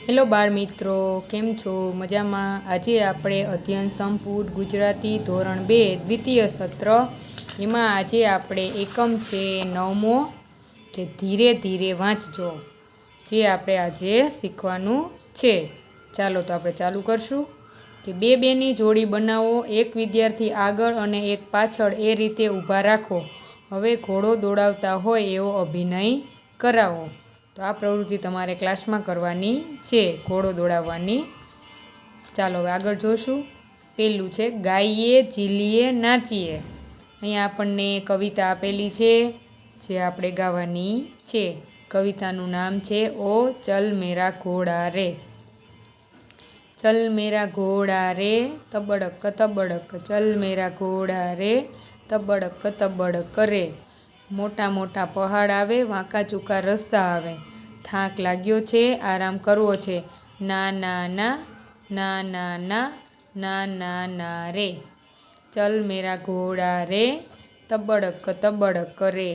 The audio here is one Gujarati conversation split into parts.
હેલો બાળ મિત્રો, કેમ છો? મજામાં? આજે આપણે અધ્યયન સંપુટ ગુજરાતી ધોરણ 2 દ્વિતીય સત્ર એમાં આજે આપણે એકમ છે 9મો કે ધીરે ધીરે વાંચજો, જે આપણે આજે શીખવાનું છે. ચાલો તો આપણે ચાલુ કરશું કે બેની જોડી બનાવો, એક વિદ્યાર્થી આગળ અને એક પાછળ એ રીતે ઊભા રાખો. હવે ઘોડો દોડાવતા હોય એવો અભિનય કરાવો. તો આ પ્રવૃત્તિ તમારે ક્લાસમાં કરવાની છે, ઘોડો દોડાવવાની. ચાલો હવે આગળ જોશું. પહેલું છે ગાઈએ ઝીલીએ નાચીએ. અહીંયા આપણને કવિતા આપેલી છે, જે આપણે ગાવાની છે. કવિતાનું નામ છે ઓ ચલ મેરા ઘોડા રે. ચલ મેરા ઘોડા રે તબડક તબડક, ચલ મેરા ઘોડા રે તબડક તબડક રે. મોટા મોટા પહાડ આવે, વાંકા ચૂકા રસ્તા આવે. થાક લાગ્યો છે, આરામ કરવો છે. ના ના ના, ના ના ના, ના ના ના રે. ચલ મેરા ઘોડા રે તબડક તબડક રે.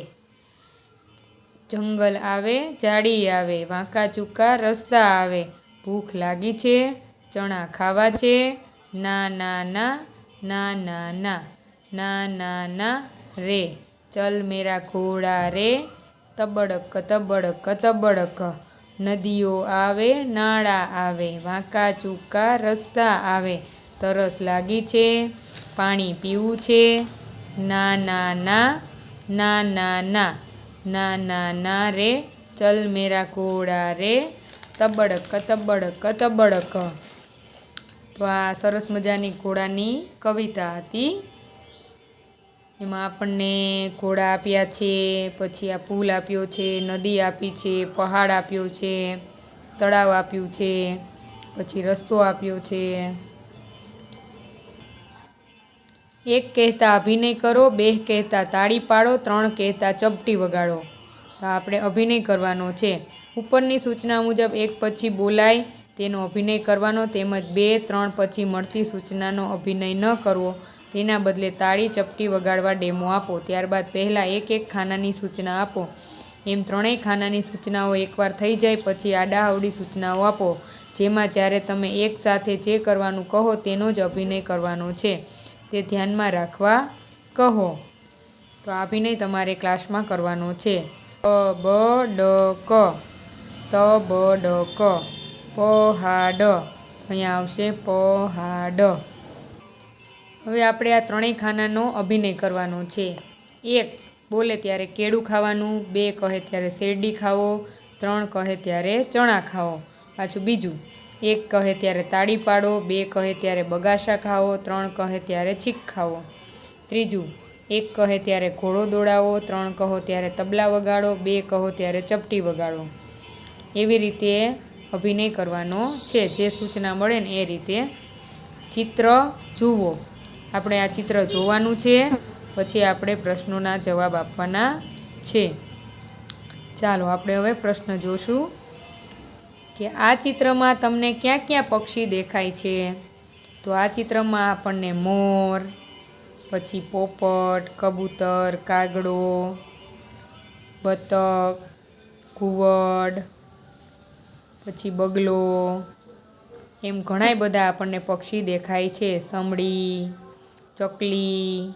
જંગલ આવે, ઝાડી આવે, વાંકા ચૂકા રસ્તા આવે. ભૂખ લાગી છે, ચણા ખાવા છે. ના ના ના, ના ના ના, ના ના ના રે. ચલ મેરા ઘોડા રે તબડક તબડક તબડક. નદીઓ આવે, નાળા આવે, વાંકા ચૂકા રસ્તા આવે. તરસ લાગી છે, પાણી પીવું છે. ના ના ના, ના ના ના, ના ના ના રે. ચલ મેરા ઘોડા રે તબડક તબડક તબડક. તો આ સરસ મજાની ઘોડાની કવિતા હતી. એમાં આપણને ઘોડા આપ્યા છે, પછી આ પુલ આપ્યો છે, નદી આપી છે, પહાડ આપ્યો છે, તળાવ આપ્યું છે, પછી રસ્તો આપ્યો છે. એક કહેતા અભિનય કરો, બે કહેતા તાળી પાડો, ત્રણ કહેતા ચપટી વગાડો. તો આપણે અભિનય કરવાનો છે. ઉપરની સૂચના મુજબ એક પછી બોલાય તેનો અભિનય કરવાનો, તેમજ 2, 3 પછી મળતી સૂચનાનો અભિનય ન કરવો. તેના બદલે તાળી ચપટી વગાડવા ડેમો આપો. ત્યારબાદ પહેલાં એક ખાનાની સૂચના આપો. એમ ત્રણેય ખાનાની સૂચનાઓ એકવાર થઈ જાય પછી આડાઅવળી સૂચનાઓ આપો, જેમાં જ્યારે તમે એક સાથે જે કરવાનું કહો તેનો જ અભિનય કરવાનો છે, તે ધ્યાનમાં રાખવા કહો. તો આ અભિનય તમારે ક્લાસમાં કરવાનો છે. તબડક તબડક. પહાડ, અહીંયા આવશે પહાડ. હવે આપણે આ ત્રણેય ખાનાનો અભિનય કરવાનો છે. 1 બોલે ત્યારે કેળું ખાવાનું, 2 કહે ત્યારે શેરડી ખાવો, 3 કહે ત્યારે ચણા ખાવો. પાછું બીજું, 1 કહે ત્યારે તાળી પાડો, 2 કહે ત્યારે બગાસા ખાવો, 3 કહે ત્યારે છીક ખાવો. ત્રીજું, 1 કહે ત્યારે ઘોડો દોડાવો, 3 કહો ત્યારે તબલા વગાડો, 2 કહો ત્યારે ચપટી વગાડો. એવી રીતે અભિનય કરવાનો છે. જે સૂચના મળે ને એ રીતે. ચિત્ર જુઓ. આપણે આ ચિત્ર જોવાનું છે, પછી આપણે પ્રશ્નોના જવાબ આપવાના છે. ચાલો આપણે હવે પ્રશ્ન જોશું કે આ ચિત્રમાં તમને ક્યાં ક્યાં પક્ષી દેખાય છે? તો આ ચિત્રમાં આપણને મોર, પછી પોપટ, કબૂતર, કાગડો, બતક, ઘુવડ, પછી બગલો, એમ ઘણાય બધા આપણને પક્ષી દેખાય છે. સમડી, ચકલી.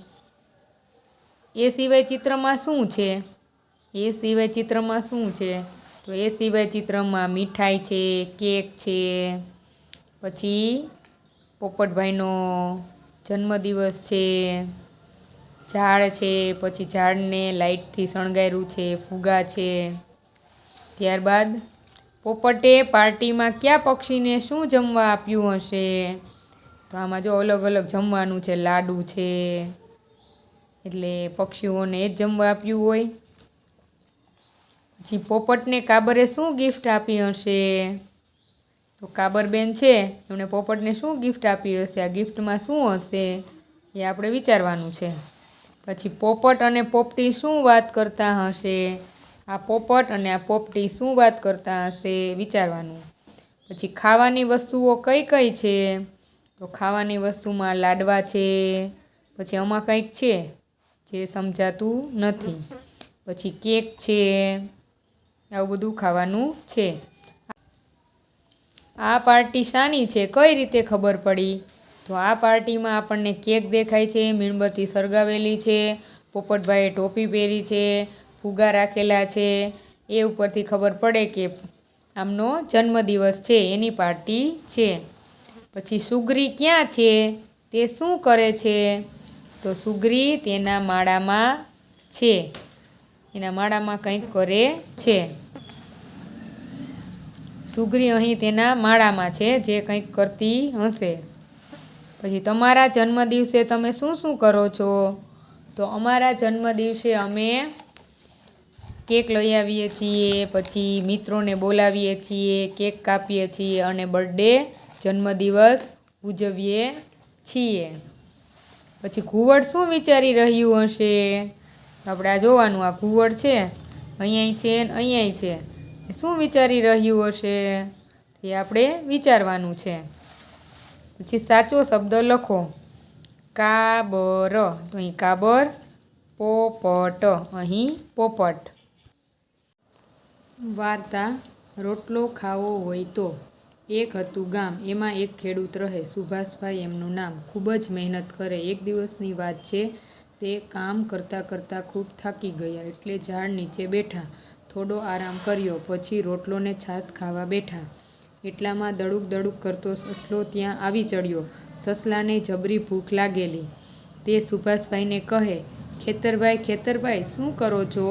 એ સિવાય ચિત્રમાં શું છે? એ સિવાય ચિત્રમાં શું છે? તો એ સિવાય ચિત્રમાં મીઠાઈ છે, કેક છે, પછી પોપટભાઈનો જન્મદિવસ છે, ઝાડ છે, પછી ઝાડને લાઇટથી શણગાર્યું છે, ફુગ્ગા છે. ત્યારબાદ પોપટે પાર્ટીમાં કયા પક્ષીને શું જમવા આપ્યું હશે? તો આમાં જો અલગ અલગ જમવાનું છે. લાડુ છે, એટલે પક્ષીઓને એ જ જમવા આપ્યું હોય. પછી પોપટને કાબરે શું ગિફ્ટ આપી હશે? તો કાબરબેન છે એમણે પોપટને શું ગિફ્ટ આપી હશે? આ ગિફ્ટમાં શું હશે એ આપણે વિચારવાનું છે. પછી પોપટ અને પોપટી શું વાત કરતા હશે? આ પોપટ અને આ પોપટી શું વાત કરતા હશે વિચારવાનું. પછી ખાવાની વસ્તુઓ કઈ કઈ છે? તો ખાવાની વસ્તુમાં લાડવા છે, પછી આમાં કંઈક છે જે સમજાતું નથી. પછી કેક છે, આવું બધું ખાવાનું છે. આ પાર્ટી શાની છે, કઈ રીતે ખબર પડી? તો આ પાર્ટીમાં આપણને કેક દેખાય છે, મીણબત્તી સળગાવેલી છે, પોપટભાઈએ ટોપી પહેરી છે, ફુગ્ગા રાખેલા છે. એ ઉપરથી ખબર પડે કે આમનો જન્મદિવસ છે, એની પાર્ટી છે. પછી સુગ્રી ક્યાં છે, તે શું કરે છે? તો સુગ્રી તેના માળામાં છે, એના માળામાં કંઈક કરે છે. સુગ્રી અહીં તેના માળામાં છે, જે કંઈક કરતી હશે. પછી તમારા જન્મદિવસે તમે શું શું કરો છો? તો અમારા જન્મદિવસે અમે કેક લઈ આવીએ છીએ, પછી મિત્રોને બોલાવીએ છીએ, કેક કાપીએ છીએ અને બર્થડે જન્મદિવસ ઉજવીએ છીએ. પછી ઘુવડ શું વિચારી રહ્યું હશે? આપણે આ જોવાનું, આ ઘુવડ છે, અહીંયા છે ને અહીંયા છે. શું વિચારી રહ્યું હશે એ આપણે વિચારવાનું છે. પછી સાચો શબ્દ લખો. કાબર, તો અહીં કાબર. પોપટ, અહીં પોપટ. વાર્તા. રોટલો ખાવો હોય તો. એક હતું ગામ, એમાં એક ખેડૂત રહે, સુભાષભાઈ એમનું નામ. ખૂબ જ મહેનત કરે. એક દિવસની વાત છે, તે કામ કરતાં કરતાં ખૂબ થાકી ગયા, એટલે ઝાડ નીચે બેઠા. થોડો આરામ કર્યો, પછી રોટલો ને છાશ ખાવા બેઠા. એટલામાં દડુક દડુક કરતો સસલો ત્યાં આવી ચડ્યો. સસલાને જબરી ભૂખ લાગેલી. તે સુભાષભાઈને કહે, ખેતરભાઈ, ખેતરભાઈ, શું કરો છો?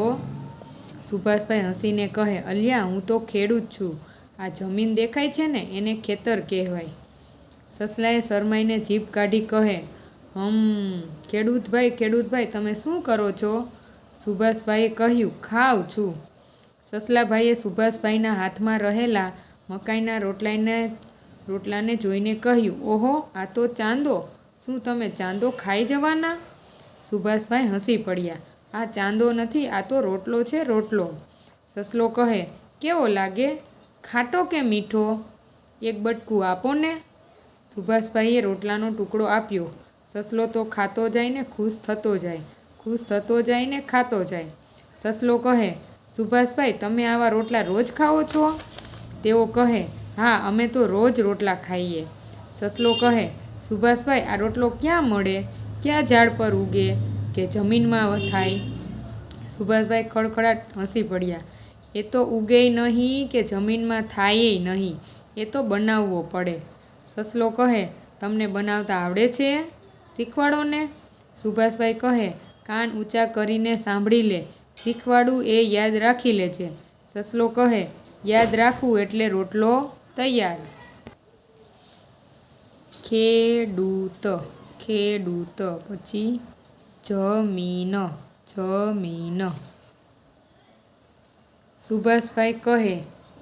સુભાષભાઈ હસીને કહે, અલ્યા, હું તો ખેડૂત છું. આ જમીન દેખાય છે ને, એને ખેતર કહેવાય. સસલાએ શરમાઈને જીભ કાઢી કહે, ખેડૂતભાઈ, ખેડૂતભાઈ, તમે શું કરો છો? સુભાષભાઈએ કહ્યું, ખાઉં છું. સસલાભાઈએ સુભાષભાઈના હાથમાં રહેલા મકાઈના રોટલાને જોઈને કહ્યું, ઓહો, આ તો ચાંદો. શું તમે ચાંદો ખાઈ જવાના? સુભાષભાઈ હસી પડ્યા. આ ચાંદો નથી, આ તો રોટલો છે, રોટલો. સસલો કહે, કેવો લાગે? ખાટો કે મીઠો? એક બટકું આપો ને. સુભાષભાઈએ રોટલાનો ટુકડો આપ્યો. સસલો તો ખાતો જાય ને ખુશ થતો જાય, ખુશ થતો જાય ને ખાતો જાય. સસલો કહે, સુભાષભાઈ, તમે આવા રોટલા રોજ ખાઓ છો? તેઓ કહે, હા, અમે તો રોજ રોટલા ખાઈએ. સસલો કહે, સુભાષભાઈ, આ રોટલો ક્યાં મળે? ક્યાં ઝાડ પર ઉગે કે જમીનમાં થાય? સુભાષભાઈ ખડખડાટ હસી પડ્યા. એ તો ઉગેય નહીં કે જમીનમાં થાયે નહીં, એ તો બનાવવો પડે. સસલો કહે, તમને બનાવતા આવડે છે? શીખવાડો ને. સુભાષભાઈ કહે, કાન ઊંચા કરીને સાંભળી લે, શીખવાડું એ યાદ રાખી લેજે. સસલો કહે, યાદ રાખવું એટલે રોટલો તૈયાર. ખેડૂત, ખેડૂત. પછી જમીન, જમીન. સુભાષભાઈ કહે,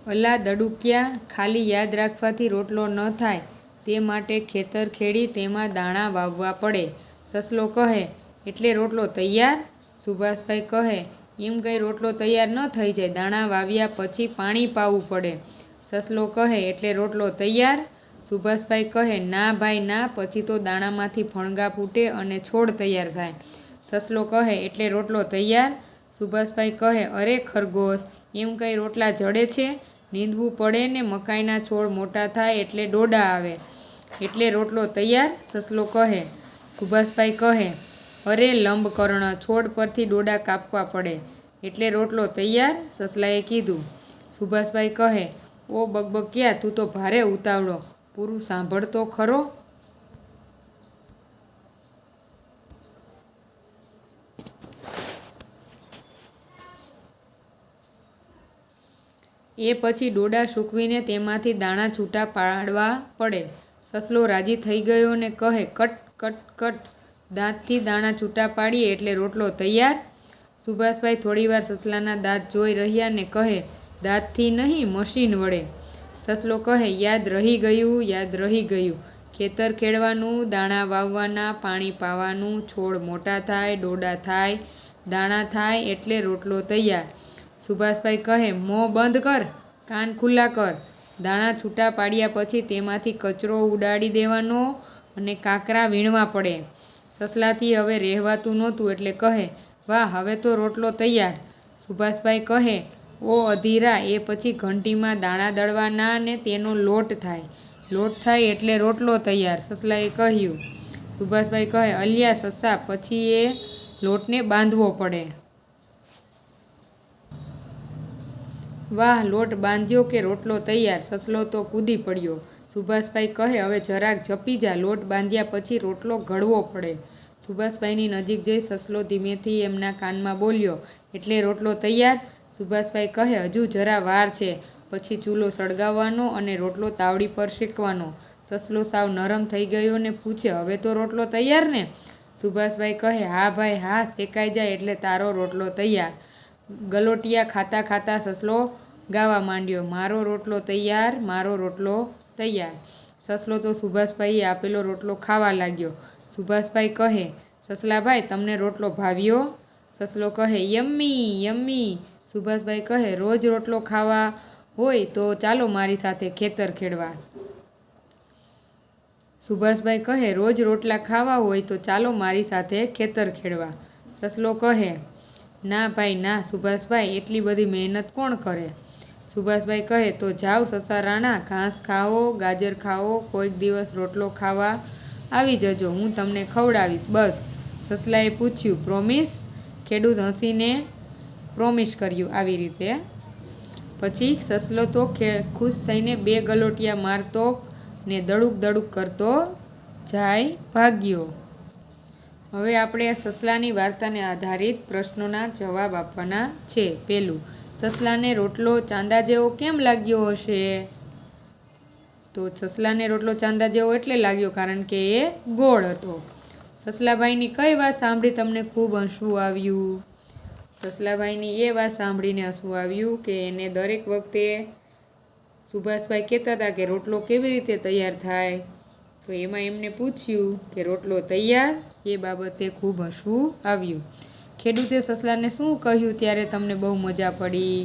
અલા દડુકિયા, ખાલી યાદ રાખવાથી રોટલો ન થાય, તે માટે ખેતર ખેડી તેમાં દાણા વાવવા પડે. સસલો કહે, એટલે રોટલો તૈયાર? સુભાષભાઈ કહે, એમ કંઈ રોટલો તૈયાર ન થઈ જાય, દાણા વાવ્યા પછી પાણી પાવું પડે. સસલો કહે, એટલે રોટલો તૈયાર? સુભાષભાઈ કહે, ના ભાઈ ના, પછી તો દાણામાંથી ફણગા ફૂટે અને છોડ તૈયાર થાય. સસલો કહે, એટલે રોટલો તૈયાર? સુભાષભાઈ કહે, અરે ખરગોશ, એમ કંઈ રોટલા જડે છે? નીંદવું પડે ને મકાઈના છોડ મોટા થાય એટલે ડોડા આવે, એટલે રોટલો તૈયાર? સસલો કહે. સુભાષભાઈ કહે, અરે લંબકર્ણ, છોડ પરથી ડોડા કાપવા પડે, એટલે રોટલો તૈયાર? સસલાએ કીધું. સુભાષભાઈ કહે, ઓ બકબકિયા, તું તો ભારે ઉતાવળો, પૂરું સાંભળ તો ખરો. એ પછી ડોડા સૂકવીને તેમાંથી દાણા છૂટા પાડવા પડે. સસલો રાજી થઈ ગયો ને કહે, કટ કટ કટ, દાંતથી દાણા છૂટા પાડીએ એટલે રોટલો તૈયાર? સુભાષભાઈ થોડીવાર સસલાના દાંત જોઈ રહ્યા ને કહે, દાંતથી નહીં, મશીન વડે. સસલો કહે, યાદ રહી ગયું, યાદ રહી ગયું. ખેતર ખેડવાનું, દાણા વાવવાના, પાણી પાવાનું, છોડ મોટા થાય, ડોડા થાય, દાણા થાય એટલે રોટલો તૈયાર. સુભાષભાઈ કહે, મોં બંધ કર, કાન ખુલ્લા કર. દાણા છૂટા પાડ્યા પછી તેમાંથી કચરો ઉડાડી દેવાનો અને કાંકરા વીણવા પડે. સસલાથી હવે રહેવાતું નહોતું એટલે કહે, વાહ, હવે તો રોટલો તૈયાર. સુભાષભાઈ કહે, ઓ અધીરા એ પછી ઘંટીમાં દાણા દળવાના ને તેનો લોટ થાય. લોટ થાય એટલે રોટલો તૈયાર. સસલાએ કહ્યું. સુભાષભાઈ કહે, અલ્યા સસા, પછી એ લોટને બાંધવો પડે. વાહ, લોટ બાંધ્યો કે રોટલો તૈયાર. સસલો તો કૂદી પડ્યો. સુભાષભાઈ કહે, હવે જરાક જપી જા, લોટ બાંધ્યા પછી રોટલો ઘડવો પડે. સુભાષભાઈની નજીક જઈ સસલો ધીમેથી એમના કાનમાં બોલ્યો, એટલે રોટલો તૈયાર? સુભાષભાઈ કહે, હજુ જરા વાર છે, પછી ચૂલો સળગાવવાનો અને રોટલો તાવડી પર શેકવાનો. સસલો સાવ નરમ થઈ ગયો ને પૂછે, હવે તો રોટલો તૈયાર ને? સુભાષભાઈ કહે, હા ભાઈ હા, શેકાઈ જાય એટલે તારો રોટલો તૈયાર. ગલોટિયા ખાતા ખાતા સસલો ગાવા માંડ્યો, મારો રોટલો તૈયાર, મારો રોટલો તૈયાર. સસલો તો સુભાષભાઈએ આપેલો રોટલો ખાવા લાગ્યો. સુભાષભાઈ કહે, સસલાભાઈ, તમને રોટલો ભાવ્યો? સસલો કહે, યમ્મી યમ્મી. સુભાષભાઈ કહે, રોજ રોટલો ખાવા હોય તો ચાલો મારી સાથે ખેતર ખેડવા. સુભાષભાઈ કહે, રોજ રોટલા ખાવા હોય તો ચાલો મારી સાથે ખેતર ખેડવા. સસલો કહે, ના ભાઈ ના સુભાષભાઈ, એટલી બધી મહેનત કોણ કરે? સુભાષભાઈ કહે, તો જાઓ સસા રાણા, ઘાસ ખાઓ, ગાજર ખાઓ, કોઈક દિવસ રોટલો ખાવા આવી જજો, હું તમને ખવડાવીશ. બસ. સસલાએ પૂછ્યું, પ્રોમિસ? ખેડૂત હસીને પ્રોમિસ કર્યું. આવી રીતે પછી સસલો તો ખુશ થઈને 2 ગલોટિયા મારતો ને દડુક દડુક કરતો જાય ભાગ્યો. હવે આપણે સસલાની વાર્તાને આધારિત પ્રશ્નોના જવાબ આપવાના છે. પહેલું, સસલાને રોટલો ચાંદા જેવો કેમ લાગ્યો હશે? તો સસલાને રોટલો ચાંદા જેવો એટલે લાગ્યો કારણ કે એ ગોળ હતો. સસલાભાઈની કઈ વાત સાંભળી તમને ખૂબ હસવું આવ્યું? સસલાભાઈની એ વાત સાંભળીને હસવું આવ્યું કે એને દરેક વખતે સુભાષભાઈ કહેતા હતા કે રોટલો કેવી રીતે તૈયાર થાય, તો એમાં એમને પૂછ્યું કે રોટલો તૈયાર, એ બાબતે ખૂબ હસવું આવ્યું. ખેડૂતે સસલાને શું કહ્યું ત્યારે તમને બહુ મજા પડી?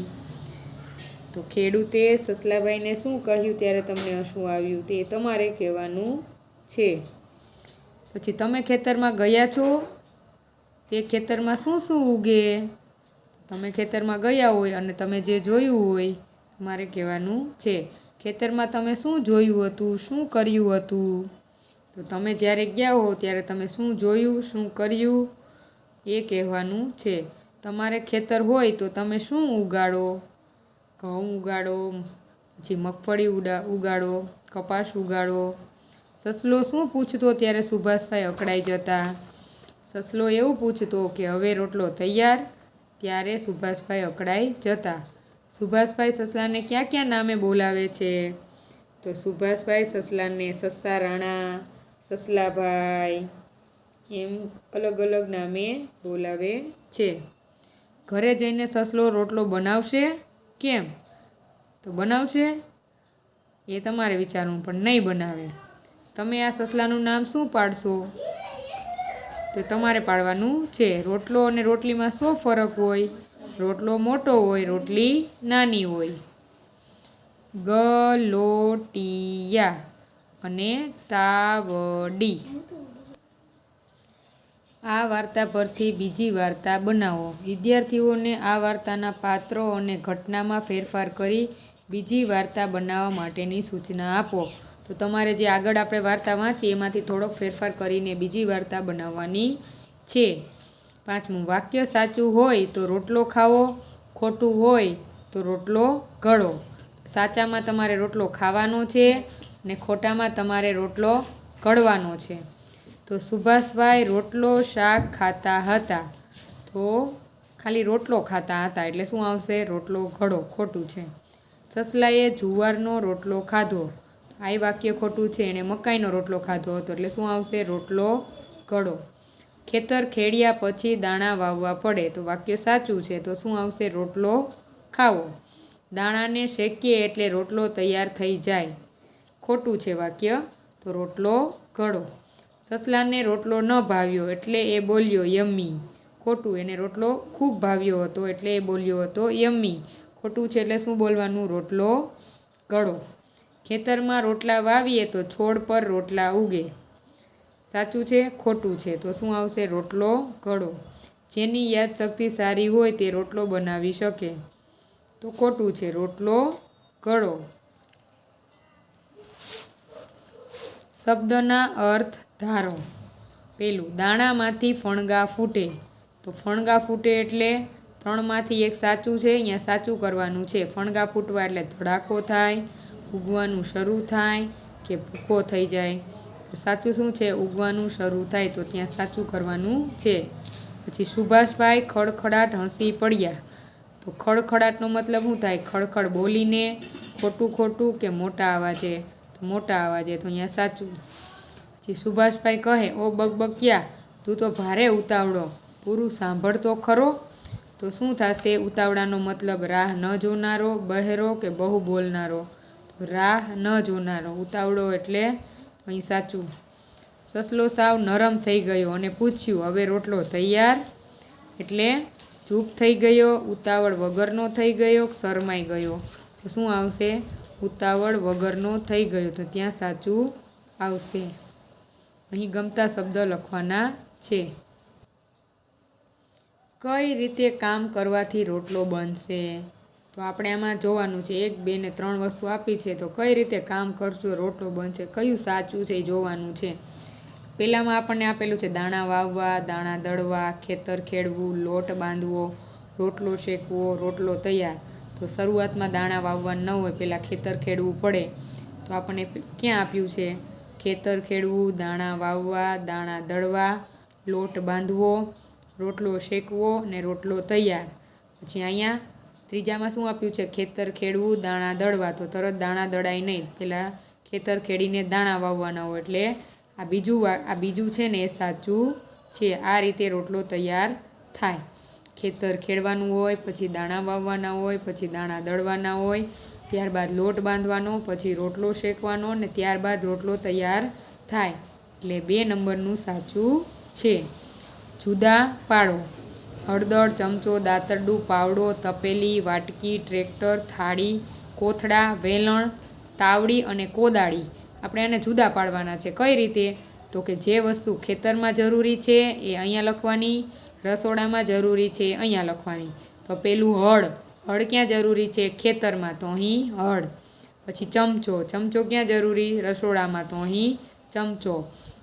તો ખેડૂતે સસલાભાઈને શું કહ્યું ત્યારે તમને હસવું આવ્યું તે તમારે કહેવાનું છે. પછી તમે ખેતરમાં ગયા છો, તે ખેતરમાં શું શું ઉગે? તમે ખેતરમાં ગયા હોય અને તમે જે જોયું હોય તમારે કહેવાનું છે. ખેતરમાં તમે શું જોયું હતું, શું કર્યું હતું? તો તમે જ્યારે ગયા હો ત્યારે તમે શું જોયું, શું કર્યું એ કહેવાનું છે. તમારે ખેતર હોય તો તમે શું ઉગાડો? ઘઉં ઉગાડો, પછી મગફળી ઉગાડો, કપાસ ઉગાડો. સસલો શું પૂછતો ત્યારે સુભાષભાઈ અકળાઈ જતા? સસલો એવું પૂછતો કે હવે રોટલો તૈયાર, ત્યારે સુભાષભાઈ અકળાઈ જતા. સુભાષભાઈ સસલાને ક્યાં ક્યાં નામે બોલાવે છે? તો સુભાષભાઈ સસલાને સસા રાણા, સસલાભાઈ એમ અલગ અલગ નામે બોલાવે છે. ઘરે જઈને સસલો રોટલો બનાવશે? કેમ? તો બનાવશે એ તમારે વિચારવું, પણ નહીં બનાવે. તમે આ સસલાનું નામ શું પાડશો? તો તમારે પાડવાનું છે. રોટલો અને રોટલીમાં શું ફરક હોય? રોટલો મોટો હોય, રોટલી નાની હોય. ગલોટિયા અને તાવડી. આ વાર્તા પરથી બીજી વાર્તા બનાવો. વિદ્યાર્થીઓને આ વાર્તાના પાત્રો અને ઘટનામાં ફેરફાર કરી બીજી વાર્તા બનાવવા માટેની સૂચના આપો. તો તમારે જે આગળ આપણે વાર્તા વાંચી એમાંથી થોડોક ફેરફાર કરીને બીજી વાર્તા બનાવવાની છે. 5મું, વાક્ય સાચું હોય તો રોટલો ખાવો, ખોટું હોય તો રોટલો ઘડો. સાચામાં તમારે રોટલો ખાવાનો છે ને ખોટામાં તમારે રોટલો ઘડવાનો છે. તો સુભાષભાઈ રોટલો શાક ખાતા હતા, તો ખાલી રોટલો ખાતા હતા એટલે શું આવશે? રોટલો ઘડો. ખોટું છે. સસલાએ જુવારનો રોટલો ખાધો, આ વાક્ય ખોટું છે. એણે મકાઈનો રોટલો ખાધો હતો એટલે શું આવશે? રોટલો ઘડો. ખેતર ખેડ્યા પછી દાણા વાવવા પડે, તો વાક્ય સાચું છે. તો શું આવશે? રોટલો ખાવો. દાણાને શેકીએ એટલે રોટલો તૈયાર થઈ જાય, ખોટું છે વાક્ય. તો રોટલો ઘડો. સસલાને રોટલો ન ભાવ્યો એટલે એ બોલ્યો યમ્મી, ખોટું. એને રોટલો ખૂબ ભાવ્યો હતો એટલે એ બોલ્યો હતો યમ્મી, ખોટું છે. એટલે શું બોલવાનું? રોટલો ઘડો. ખેતરમાં રોટલા વાવીએ તો છોડ પર રોટલા ઉગે, સાચું છે? ખોટું છે. તો શું આવશે? રોટલો ઘડો. જેની યાદશક્તિ સારી હોય તે રોટલો બનાવી શકે, તો ખોટું છે. રોટલો ગળો. શબ્દના અર્થ ધારો. પેલું, દાણામાંથી ફણગા ફૂટે. તો ફણગા ફૂટે એટલે 3માંથી એક સાચું છે, અહીંયા સાચું કરવાનું છે. ફણગા ફૂટવા એટલે ધડાકો થાય, ઉગવાનું શરૂ થાય કે ભૂકો થઈ જાય. તો સાચું શું છે? ઉગવાનું શરૂ થાય, તો ત્યાં સાચું કરવાનું છે. પછી સુભાષભાઈ ખડખડાટ હસી પડ્યા. તો ખડખડાટનો મતલબ શું થાય? ખડખડ બોલીને, ખોટું ખોટું કે મોટા અવાજે. તો મોટા અવાજે, તો અહીંયા સાચું. પછી સુભાષભાઈ કહે, ઓ બકબકિયા, તું તો ભારે ઉતાવળો, પૂરું સાંભળતો ખરો. તો શું થશે? ઉતાવળાનો મતલબ રાહ ન જોનારો, બહેરો કે બહુ બોલનારો. તો રાહ ન જોનારો. ઉતાવળો એટલે અહીં સાચું. સસલો સાવ નરમ થઈ ગયો અને પૂછ્યું, હવે રોટલો તૈયાર? એટલે ચૂપ થઈ ગયો, ઉતાવળ વગરનો થઈ ગયો, શરમાઈ ગયો. તો શું આવશે? ઉતાવળ વગરનો થઈ ગયો. તો ત્યાં સાચું આવશે. અહીં ગમતા શબ્દ લખવાના છે. કઈ રીતે કામ કરવાથી રોટલો બનશે? તો આપણે આમાં જોવાનું છે. 1, 2 ને 3 વસ્તુ આપી છે. તો કઈ રીતે કામ કરશું રોટલો બનશે? કયું સાચું છે એ જોવાનું છે. પહેલામાં આપણને આપેલું છે દાણા વાવવા, દાણા દળવા, ખેતર ખેડવું, લોટ બાંધવો, રોટલો શેકવો, રોટલો તૈયાર. તો શરૂઆતમાં દાણા વાવવા ન હોય, પહેલાં ખેતર ખેડવું પડે. તો આપણને ક્યાં આપ્યું છે? ખેતર ખેડવું, દાણા વાવવા, દાણા દળવા, લોટ બાંધવો, રોટલો શેકવો ને રોટલો તૈયાર. પછી અહીંયા ત્રીજામાં શું આપ્યું છે? ખેતર ખેડવું, દાણા દળવા. તો તરત દાણા દળાય નહીં, પહેલાં ખેતર ખેડીને દાણા વાવવાના હોય. એટલે આ બીજું છે ને એ સાચું છે. આ રીતે રોટલો તૈયાર થાય. ખેતર ખેડવાનું હોય, પછી દાણા વાવવાના હોય, પછી દાણા દળવાના હોય, ત્યારબાદ લોટ બાંધવાનો, પછી રોટલો શેકવાનો ને ત્યારબાદ રોટલો તૈયાર થાય. એટલે 2 નંબરનું સાચું છે. જુદા પાડો. હળદર, ચમચો, દાતરડું, પાવડો, તપેલી, વાટકી, ટ્રેક્ટર, થાળી, કોથળા, વેલણ, તાવડી અને કોદાળી. આપણે આને જુદા પાડવાના છે. કઈ રીતે? તો કે જે વસ્તુ ખેતરમાં જરૂરી છે એ અહીંયા લખવાની, રસોડામાં જરૂરી છે અહીંયા લખવાની. તો પેલું હળ. હળ ક્યાં જરૂરી છે? ખેતરમાં. તો અહીં હળ. પછી ચમચો. ચમચો ક્યાં જરૂરી? રસોડામાં. તો અહીં ચમચો.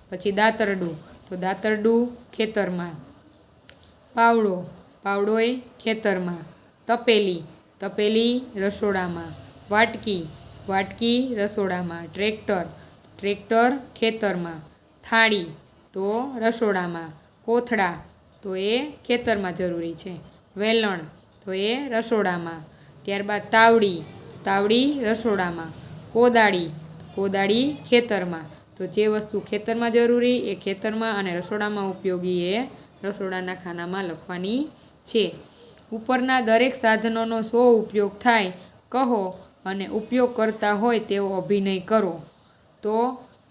પછી દાતરડું. તો દાતરડું ખેતરમાં. પાવડો. પાવડો એ ખેતરમાં. તપેલી. તપેલી રસોડામાં. વાટકી. વાટકી રસોડામાં. ટ્રેક્ટર. ટ્રેક્ટર ખેતરમાં. થાળી તો રસોડામાં. કોથળા તો એ ખેતરમાં જરૂરી છે. વેલણ તો એ રસોડામાં. ત્યારબાદ તાવડી. તાવડી રસોડામાં. કોદાળી. કોદાળી ખેતરમાં. તો જે વસ્તુ ખેતરમાં જરૂરી એ ખેતરમાં અને રસોડામાં ઉપયોગી એ રસોડાના ખાનામાં લખવાની છે. ઉપરના દરેક સાધનોનો શો ઉપયોગ થાય કહો અને ઉપયોગ કરતા હોય તેવો અભિનય કરો. તો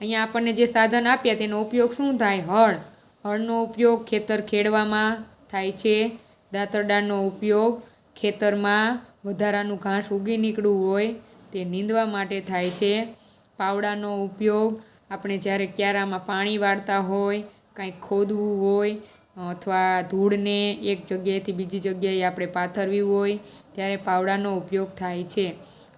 અહીંયા આપણને જે સાધન આપ્યા તેનો ઉપયોગ શું થાય? હળ. હળનો ઉપયોગ ખેતર ખેડવામાં થાય છે. દાતરડાનો ઉપયોગ ખેતરમાં વધારાનું ઘાસ ઉગી નીકળવું હોય તે નીંદવા માટે થાય છે. પાવડાનો ઉપયોગ આપણે જ્યારે ક્યારામાં પાણી વાળતા હોય, કાંઈક ખોદવું હોય અથવા ધૂળને એક જગ્યાએથી બીજી જગ્યાએ આપણે પાથરવી હોય ત્યારે પાવડાનો ઉપયોગ થાય છે.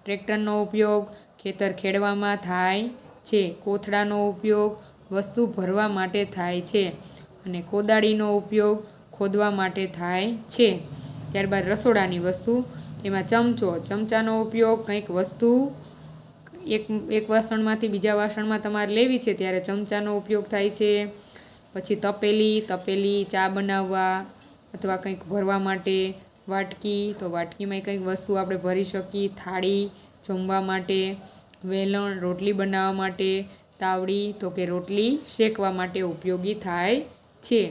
ટ્રેક્ટરનો ઉપયોગ ખેતર ખેડવામાં થાય છે. કોથળાનો ઉપયોગ વસ્તુ ભરવા માટે થાય છે અને કોદાળીનો ઉપયોગ ખોદવા માટે થાય છે. ત્યારબાદ રસોડાની વસ્તુ, તેમાં ચમચો. ચમચાનો ઉપયોગ કંઈક વસ્તુ એક વાસણમાંથી બીજા વાસણમાં તમારે લેવી છે ત્યારે ચમચાનો ઉપયોગ થાય છે. પછી તપેલી. તપેલી ચા બનાવવા અથવા કંઈક ભરવા માટે. વાટકી તો વાટકીમાં કંઈક વસ્તુ આપણે ભરી શકીએ. થાળી જમવા માટે. વેલણ રોટલી બનાવવા માટે. તાવડી તો કે રોટલી શેકવા માટે ઉપયોગી થાય છે.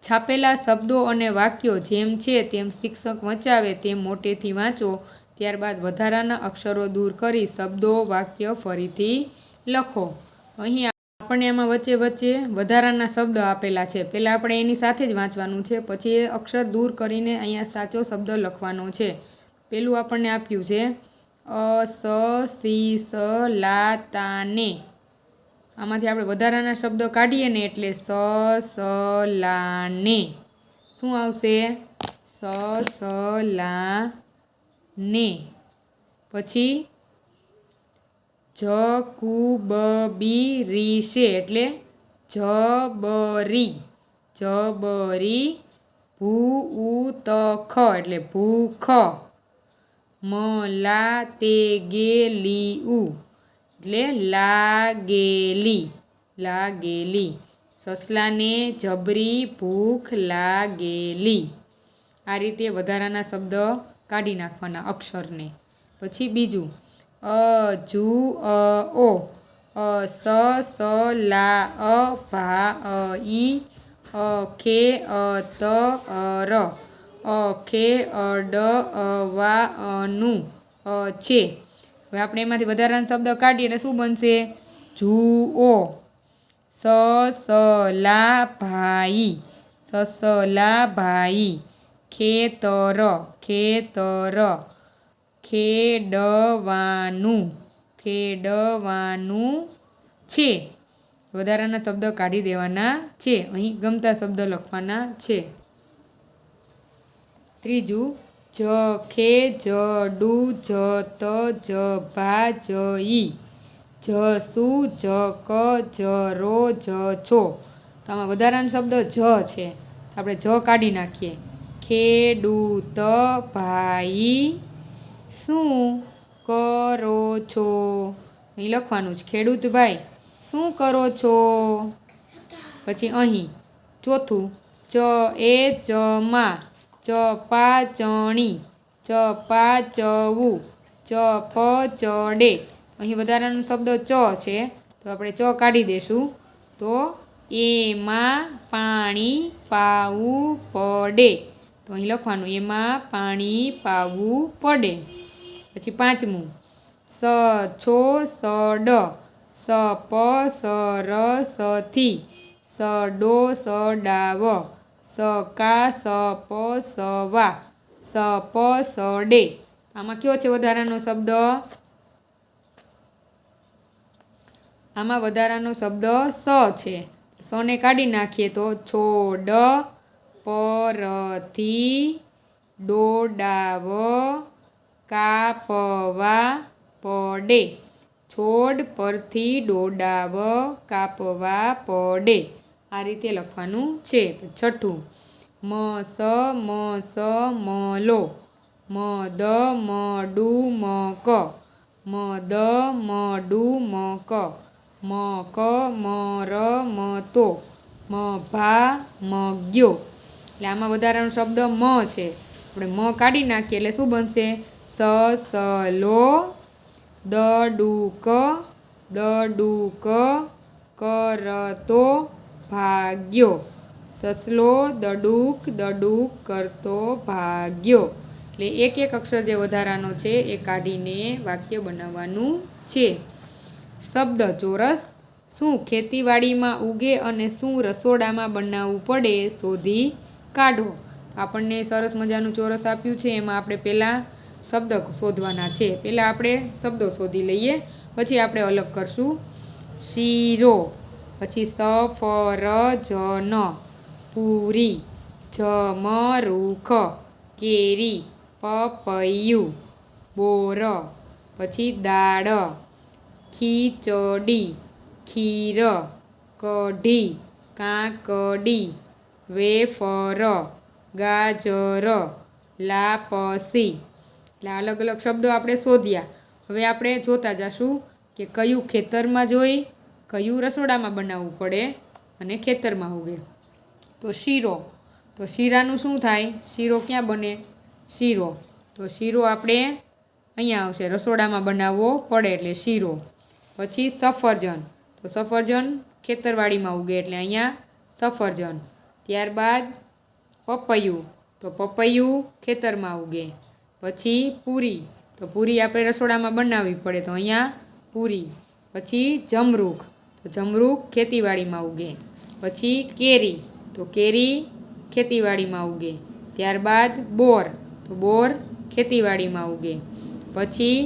છાપેલા શબ્દો અને વાક્યો જેમ છે તેમ શિક્ષક વંચાવે તેમ મોટેથી વાંચો. ત્યારબાદ વધારાના અક્ષરો દૂર કરી શબ્દો વાક્ય ફરીથી લખો. અહીં આપણને એમાં વચ્ચે વચ્ચે વધારાના શબ્દ આપેલા છે. પહેલાં આપણે એની સાથે જ વાંચવાનું છે, પછી એ અક્ષર દૂર કરીને અહીંયા સાચો શબ્દ લખવાનો છે. પેલું આપણને આપ્યું છે અ, સ, સી, સ, લા, તા, ને. આમાંથી આપણે વધારાના શબ્દો કાઢીએ ને એટલે સ, લા, ને. શું આવશે? સ, લા, ને. પછી જકુબબીરી છે એટલે જબરી, જબરી. ભૂઉતખ એટલે ભૂખ. મલાતેગેલીઉ એટલે લાગેલી, લાગેલી. સસલાને જબરી ભૂખ લાગેલી. આ રીતે વધારાના શબ્દ કાઢી નાખવાના અક્ષરને. પછી બીજું અજુઓ, સસલા, અભાઈ, અખે અતર, અખે અડ, અવાનું, છે. હવે આપણે એમાંથી વધારાના શબ્દ કાઢીએ એટલે શું બનશે? જુઓ, સસલા ભાઈ, સસલા ભાઈ. ખેતર, ખેતર. ખેડવાનું, ખેડવાનું છે. વધારાના શબ્દ કાઢી દેવાના છે. અહીં ગમતા શબ્દ લખવાના છે. ત્રીજું જખે, જડુ, જત, જભા, જઈ, જસુ, જક, જરો, જછો. તો આમાં વધારાનો શબ્દ જ છે. આપણે જ કાઢી નાખીએ. ખેડૂત ભાઈ શું કરો છો? અહીં લખવાનું છે ખેડૂત ભાઈ શું કરો છો? પછી અહીં ચોથું ચ એ ચમા, ચપાચણી, ચપાચવું, ચપ ચડે. અહીં વધારાનો શબ્દ ચ છે તો આપણે ચ કાઢી દઈશું. તો એમાં પાણી પાવું પડે. તો અહીં લખવાનું એમાં પાણી પાવું પડે. પછી પાંચમું સ છો સડ, સપ સરસથી, સડો સડાવ, સકા સપ સવા, સપ સડે. આમાં કયો છે વધારાનો શબ્દ? આમાં વધારાનો શબ્દ સ છે. સને કાઢી નાખીએ તો છોડ પરથી ડોડાવ કાપવા પડે, છોડ પરથી ડોડાવ કાપવા પડે. આ રીતે લખવાનું છે. છઠ્ઠું મસ મસ મલો, મદ મડુ મક, મદ મડુ મક, મક મર મતો, મભા મગ્યો. એટલે આમાં વધારાનો શબ્દ મ છે. આપણે મ કાઢી નાખીએ એટલે શું બનશે? સસલો, દડુક, દડુક કરતો ભાગ્યો, સસલો દડુક દડુક કરતો ભાગ્યો. એટલે એક એક અક્ષર જે વધારાનો છે એ કાઢીને વાક્ય બનાવવાનું છે. શબ્દ ચોરસ શું ખેતીવાડીમાં ઉગે અને શું રસોડામાં બનાવવું પડે શોધી કાઢો. આપણને સરસ મજાનું ચોરસ આપ્યું છે. એમાં આપણે પહેલાં શબ્દ શોધવાના છે. પહેલાં આપણે શબ્દો શોધી લઈએ, પછી આપણે અલગ કરશું. શીરો, પછી સફરજન, પૂરી, જમરૂખ, કેરી, પપૈયું, બોર, પછી દાળ, ખીચડી, ખીર, કઢી, કાકડી, વેફર, ગાજર, લાપસી. એટલે અલગ અલગ શબ્દો આપણે શોધ્યા. હવે આપણે જોતા જશું કે કયું ખેતરમાં જોઈ, કયું રસોડામાં બનાવવું પડે અને ખેતરમાં ઉગે. તો શીરો, તો શીરાનું શું થાય? શીરો ક્યાં બને? શીરો, તો શીરો આપણે અહીંયા આવશે, રસોડામાં બનાવવો પડે એટલે શીરો. પછી સફરજન, તો સફરજન ખેતરવાડીમાં ઉગે એટલે અહીંયા સફરજન. ત્યારબાદ પપૈયું, તો પપૈયું ખેતરમાં ઉગે. પછી પૂરી, તો પૂરી આપણે રસોડામાં બનાવવી પડે તો અહીંયા પૂરી. પછી જમરૂખ, તો જમરૂખ ખેતીવાડીમાં ઉગે. પછી કેરી, તો કેરી ખેતીવાડીમાં ઉગે. ત્યારબાદ બોર, તો બોર ખેતીવાડીમાં ઉગે. પછી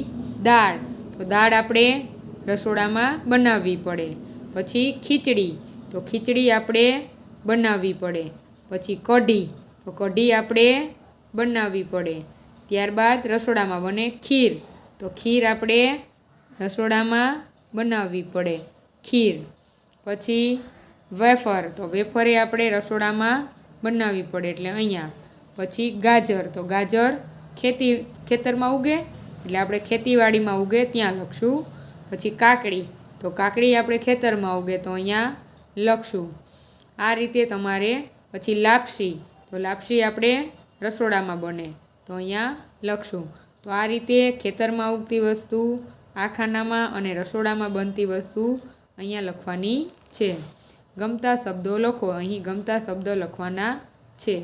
દાળ, તો દાળ આપણે રસોડામાં બનાવવી પડે. પછી ખીચડી, તો ખીચડી આપણે બનાવવી પડે. પછી કઢી, તો કઢી આપણે બનાવવી પડે. ત્યારબાદ રસોડામાં બને ખીર. તો ખીર આપણે રસોડામાં બનાવવી પડે, ખીર. પછી વેફર, તો વેફરે આપણે રસોડામાં બનાવવી પડે એટલે અહીંયા. પછી ગાજર, તો ગાજર ખેતરમાં ઉગે એટલે આપણે ખેતીવાડીમાં ઉગે ત્યાં લખશું. પછી કાકડી, તો કાકડી આપણે ખેતરમાં ઉગે તો અહીંયા લખશું. આ રીતે તમારે પછી લાપસી, તો લાપસી આપણે રસોડામાં બને તો અહીંયા લખશું. તો આ રીતે ખેતરમાં ઉગતી વસ્તુ આ ખાનામાં અને રસોડામાં બનતી વસ્તુ અહીંયા લખવાની છે. ગમતા શબ્દો લખો. અહીં ગમતા શબ્દો લખવાના છે.